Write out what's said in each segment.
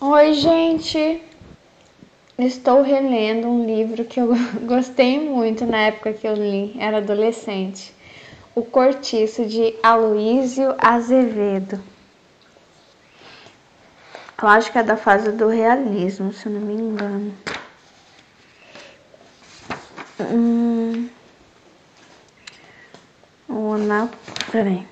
Oi, gente! Estou relendo um livro que eu gostei muito na época que eu li, era adolescente. O Cortiço, de Aloísio Azevedo. Eu acho que é da fase do realismo, se eu não me engano. Peraí.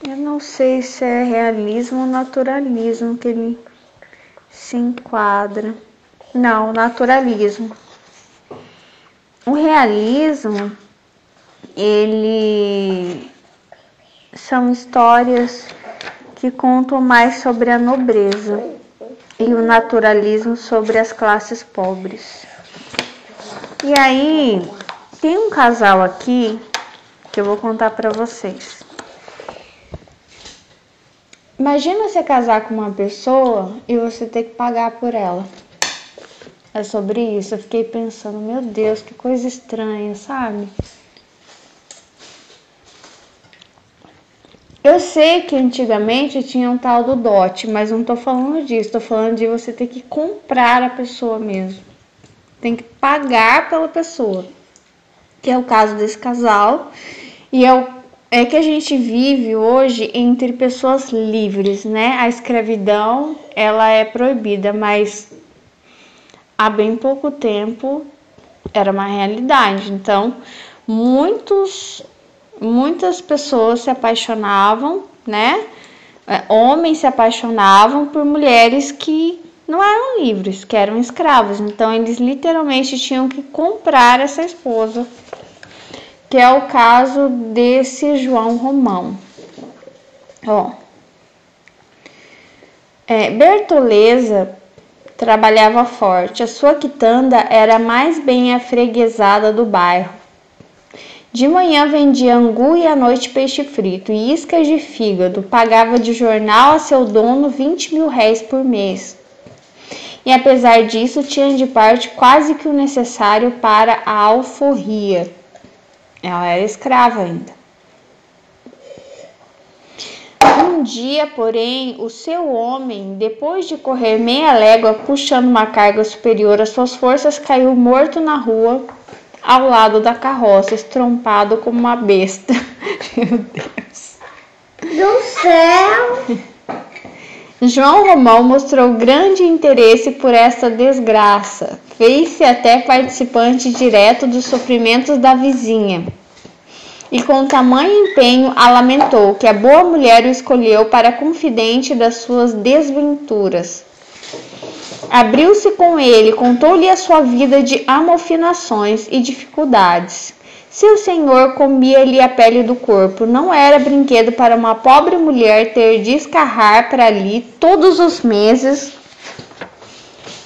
Eu não sei se é realismo ou naturalismo que ele se enquadra. Não, naturalismo. O realismo, ele são histórias que contam mais sobre a nobreza e o naturalismo sobre as classes pobres. E aí, tem um casal aqui que eu vou contar para vocês. Imagina você casar com uma pessoa e você ter que pagar por ela. É sobre isso. Eu fiquei pensando, meu Deus, que coisa estranha, sabe? Eu sei que antigamente tinha um tal do dote, mas não tô falando disso. Tô falando de você ter que comprar a pessoa mesmo. Tem que pagar pela pessoa. Que é o caso desse casal. E é que a gente vive hoje entre pessoas livres, né? A escravidão, ela é proibida, mas há bem pouco tempo era uma realidade. Então, muitas pessoas se apaixonavam, né? Homens se apaixonavam por mulheres que não eram livres, que eram escravos. Então, eles literalmente tinham que comprar essa esposa, que é o caso desse João Romão. Bertoleza trabalhava forte. A sua quitanda era a mais bem afreguesada do bairro. De manhã vendia angu e à noite peixe frito e iscas de fígado. Pagava de jornal a seu dono 20 mil réis por mês. E apesar disso, tinha de parte quase que o necessário para a alforria. Ela era escrava ainda. Um dia, porém, o seu homem, depois de correr meia légua puxando uma carga superior às suas forças, caiu morto na rua, ao lado da carroça, estrompado como uma besta. Meu Deus do céu! João Romão mostrou grande interesse por esta desgraça. Fez-se até participante direto dos sofrimentos da vizinha. E com tamanho empenho a lamentou, que a boa mulher o escolheu para confidente das suas desventuras. Abriu-se com ele, contou-lhe a sua vida de amofinações e dificuldades. Seu senhor comia-lhe a pele do corpo. Não era brinquedo para uma pobre mulher ter de escarrar para ali todos os meses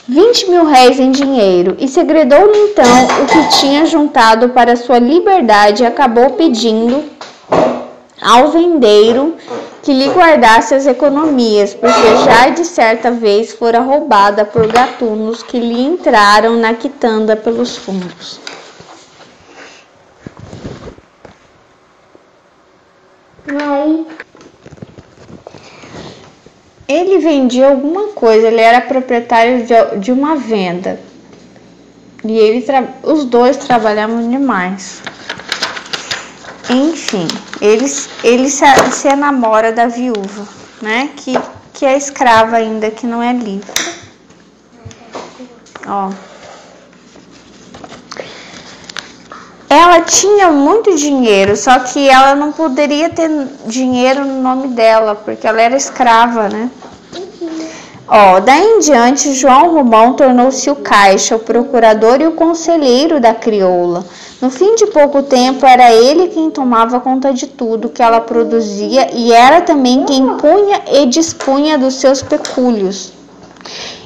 20 mil réis em dinheiro, e segredou-lhe então o que tinha juntado para sua liberdade e acabou pedindo ao vendeiro que lhe guardasse as economias, porque já de certa vez fora roubada por gatunos que lhe entraram na quitanda pelos fundos. Ele vendia alguma coisa, ele era proprietário de uma venda. E os dois trabalhavam demais. Enfim, ele se enamora da viúva, né? Que é escrava ainda, que não é livre. Ela tinha muito dinheiro, só que ela não poderia ter dinheiro no nome dela, porque ela era escrava, né? Daí em diante, João Romão tornou-se o caixa, o procurador e o conselheiro da crioula. No fim de pouco tempo, era ele quem tomava conta de tudo que ela produzia e era também quem punha e dispunha dos seus pecúlios.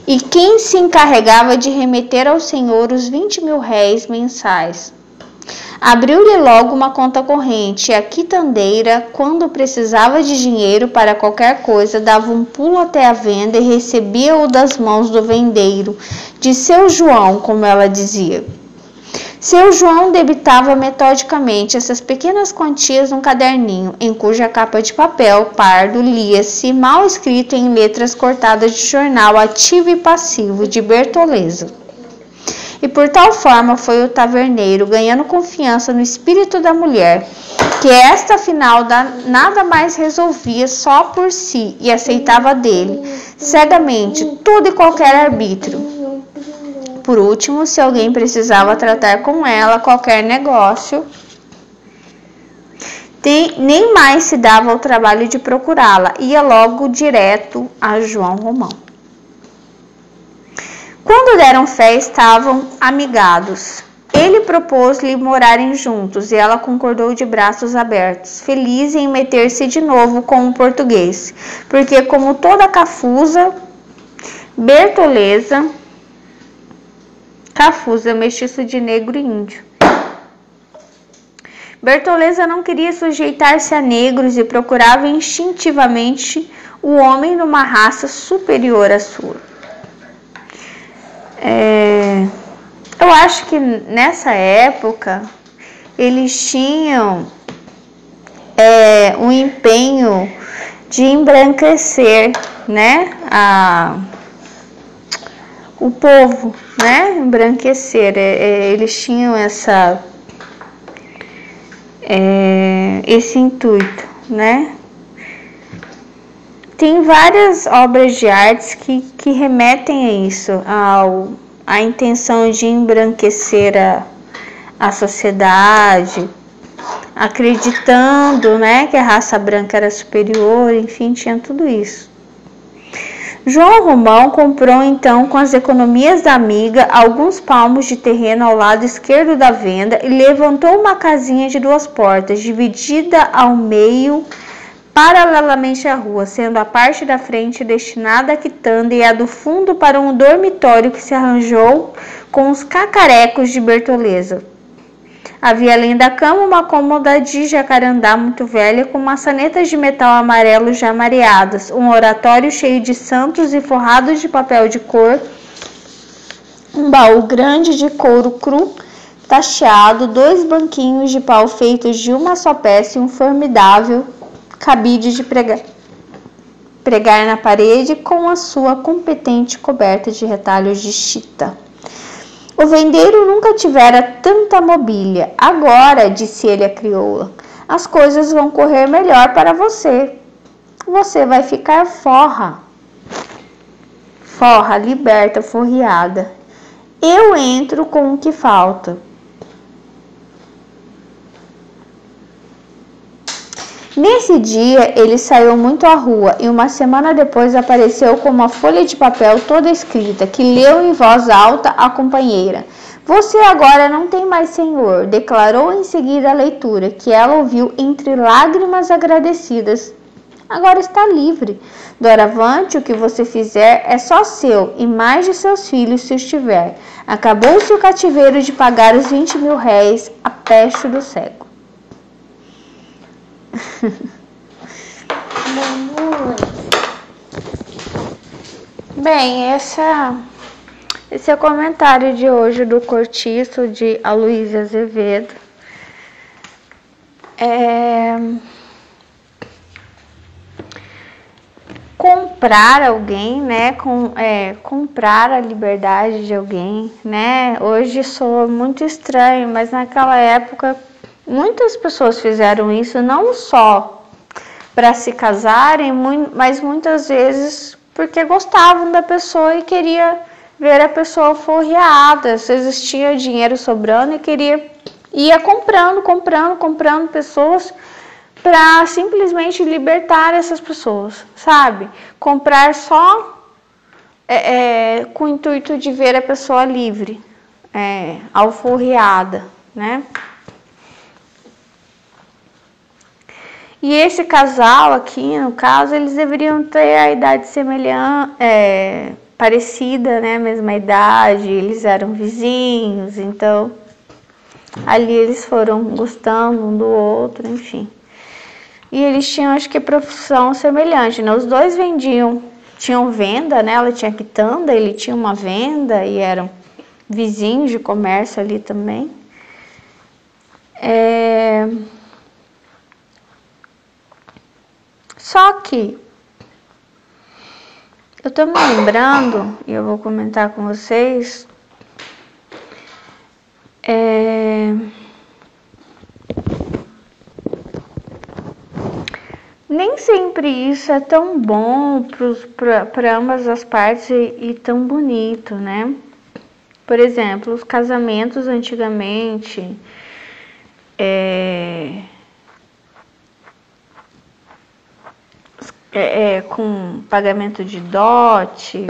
E quem se encarregava de remeter ao senhor os 20 mil réis mensais. Abriu-lhe logo uma conta corrente, e a quitandeira, quando precisava de dinheiro para qualquer coisa, dava um pulo até a venda e recebia-o das mãos do vendeiro, de seu João, como ela dizia. Seu João debitava metodicamente essas pequenas quantias num caderninho, em cuja capa de papel pardo lia-se, mal escrito em letras cortadas de jornal ativo e passivo de Bertoleza. E por tal forma foi o taverneiro ganhando confiança no espírito da mulher, que esta afinal nada mais resolvia só por si e aceitava dele, cegamente, todo e qualquer arbítrio. Por último, se alguém precisava tratar com ela qualquer negócio, nem mais se dava o trabalho de procurá-la, ia logo direto a João Romão. Quando deram fé, estavam amigados. Ele propôs-lhe morarem juntos e ela concordou de braços abertos, feliz em meter-se de novo com o português, porque, como toda cafusa, Bertoleza, mestiço de negro e índio. Bertoleza não queria sujeitar-se a negros e procurava instintivamente o homem numa raça superior à sua. Eu acho que nessa época eles tinham um empenho de embranquecer, né, o povo, né, embranquecer. Eles tinham esse intuito, né. Tem várias obras de artes que remetem a isso, a intenção de embranquecer a sociedade, acreditando, né, que a raça branca era superior, enfim, tinha tudo isso. João Romão comprou então, com as economias da amiga, alguns palmos de terreno ao lado esquerdo da venda e levantou uma casinha de 2 portas, dividida ao meio, paralelamente à rua, sendo a parte da frente destinada à quitanda e a do fundo para um dormitório que se arranjou com os cacarecos de Bertoleza. Havia além da cama uma cômoda de jacarandá muito velha com maçanetas de metal amarelo já mareadas, um oratório cheio de santos e forrado de papel de cor, um baú grande de couro cru tacheado, 2 banquinhos de pau feitos de uma só peça e um formidável cabide de pregar na parede com a sua competente coberta de retalhos de chita. O vendeiro nunca tivera tanta mobília. Agora, disse ele à crioula, as coisas vão correr melhor para você. Você vai ficar forra, liberta, forreada. Eu entro com o que falta. Nesse dia, ele saiu muito à rua e uma semana depois apareceu com uma folha de papel toda escrita, que leu em voz alta à companheira. Você agora não tem mais senhor, declarou em seguida a leitura, que ela ouviu entre lágrimas agradecidas. Agora está livre. Doravante, o que você fizer é só seu e mais de seus filhos se os tiver. Acabou-se o cativeiro de pagar os 20.000 réis a peste do cego. Bem, esse é o comentário de hoje do Cortiço de Aloísio Azevedo. Comprar alguém, né? Comprar a liberdade de alguém, né? Hoje soa muito estranho, mas naquela época muitas pessoas fizeram isso, não só para se casarem, mas muitas vezes porque gostavam da pessoa e queria ver a pessoa forreada. Às vezes tinha dinheiro sobrando e ia comprando pessoas para simplesmente libertar essas pessoas, sabe? Comprar só com o intuito de ver a pessoa livre, alforreada, né? E esse casal aqui, no caso, eles deveriam ter a idade semelhante, parecida, né? A mesma idade, eles eram vizinhos, então ali eles foram gostando um do outro, enfim. E eles tinham, acho que, profissão semelhante, né? Os dois tinham venda, né? Ela tinha quitanda, ele tinha uma venda e eram vizinhos de comércio ali também. Só que eu tô me lembrando, e eu vou comentar com vocês, nem sempre isso é tão bom para ambas as partes e tão bonito, né? Por exemplo, os casamentos antigamente, com pagamento de dote,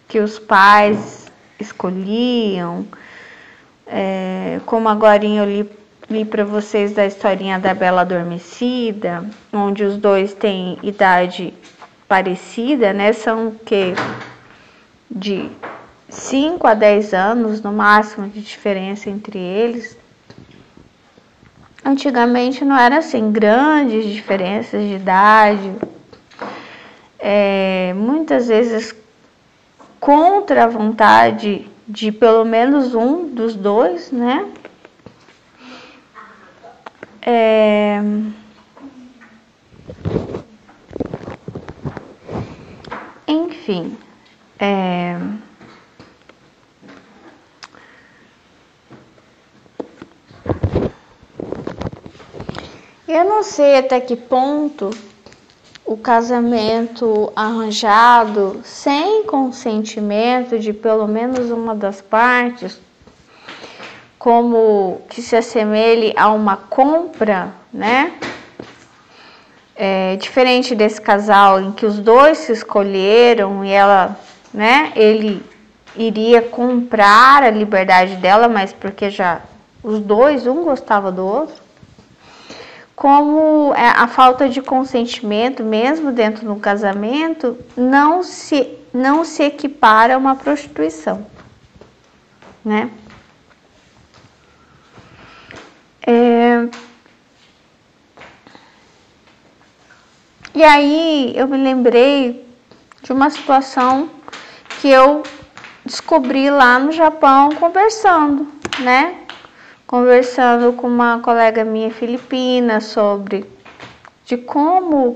que os pais escolhiam, como agora eu li para vocês da historinha da Bela Adormecida, onde os dois têm idade parecida, né? São que de 5 a 10 anos no máximo de diferença entre eles. Antigamente não era assim, grandes diferenças de idade, muitas vezes contra a vontade de pelo menos um dos dois, né? Enfim, eu não sei até que ponto o casamento arranjado sem consentimento de pelo menos uma das partes, como que se assemelhe a uma compra, né? Diferente desse casal em que os dois se escolheram e ele iria comprar a liberdade dela, mas porque já os dois, um gostava do outro. Como a falta de consentimento, mesmo dentro do casamento, não se equipara a uma prostituição, né? E aí eu me lembrei de uma situação que eu descobri lá no Japão conversando, né? Conversando com uma colega minha filipina de como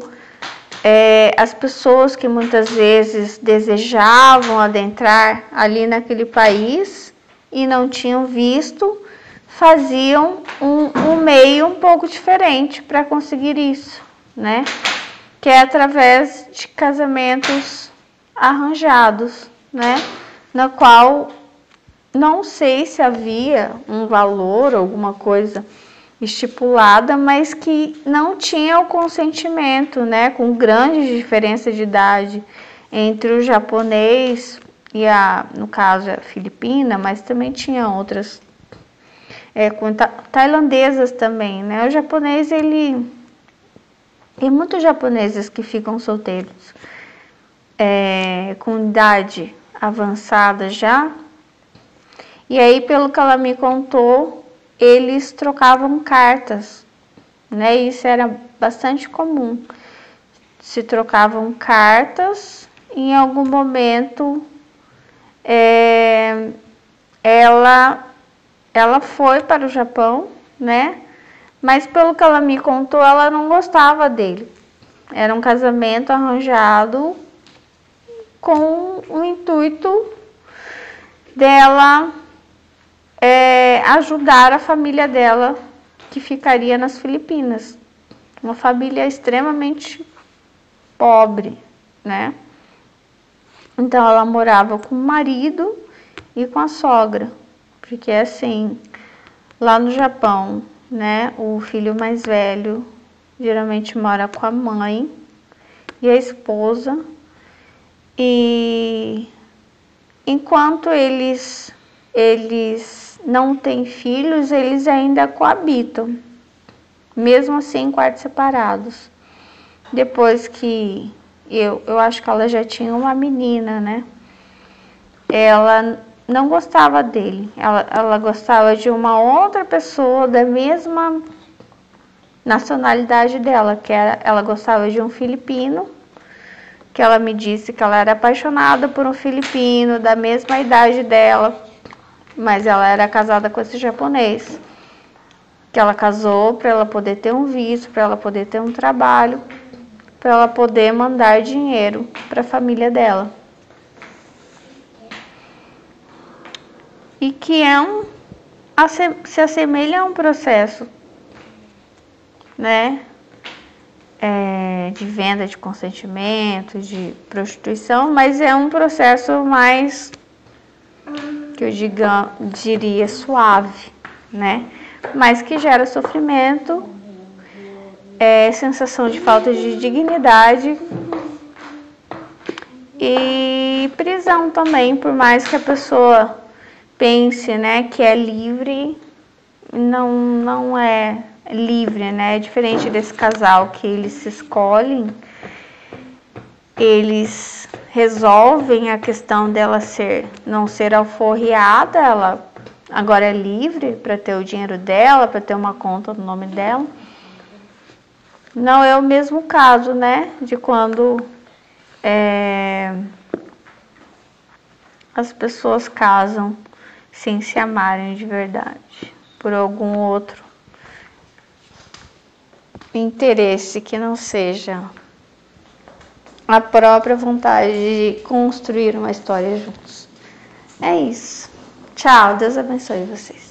as pessoas que muitas vezes desejavam adentrar ali naquele país e não tinham visto, faziam um meio um pouco diferente para conseguir isso, né? Que é através de casamentos arranjados, né? Na qual não sei se havia um valor, alguma coisa estipulada, mas que não tinha o consentimento, né? Com grande diferença de idade entre o japonês e no caso, a filipina, mas também tinha outras, com tailandesas também, né? O japonês, tem muitos japoneses que ficam solteiros, com idade avançada já. E aí, pelo que ela me contou, eles trocavam cartas, né? Isso era bastante comum. Se trocavam cartas, em algum momento ela foi para o Japão, né? Mas pelo que ela me contou, ela não gostava dele. Era um casamento arranjado com o intuito dela ajudar a família dela, que ficaria nas Filipinas. Uma família extremamente pobre, né? Então ela morava com o marido e com a sogra, porque assim, lá no Japão, né, o filho mais velho geralmente mora com a mãe e a esposa, e enquanto eles não têm filhos, eles ainda coabitam, mesmo assim em quartos separados. Depois que eu acho que ela já tinha uma menina, né? Ela não gostava dele, ela gostava de uma outra pessoa da mesma nacionalidade dela, ela gostava de um filipino, que ela me disse que ela era apaixonada por um filipino da mesma idade dela, mas ela era casada com esse japonês. que ela casou para ela poder ter um visto, para ela poder ter um trabalho, para ela poder mandar dinheiro para a família dela. E que se assemelha a um processo, né, de venda de consentimento, de prostituição, mas é um processo mais, que eu diria, suave, né, mas que gera sofrimento, sensação de falta de dignidade e prisão também, por mais que a pessoa pense, né, que é livre, não é livre, né? É diferente desse casal que eles se escolhem, eles resolvem a questão dela não ser alforriada, ela agora é livre para ter o dinheiro dela, para ter uma conta no nome dela. Não é o mesmo caso, né? De quando as pessoas casam sem se amarem de verdade, por algum outro interesse que não seja a própria vontade de construir uma história juntos. É isso. Tchau, Deus abençoe vocês.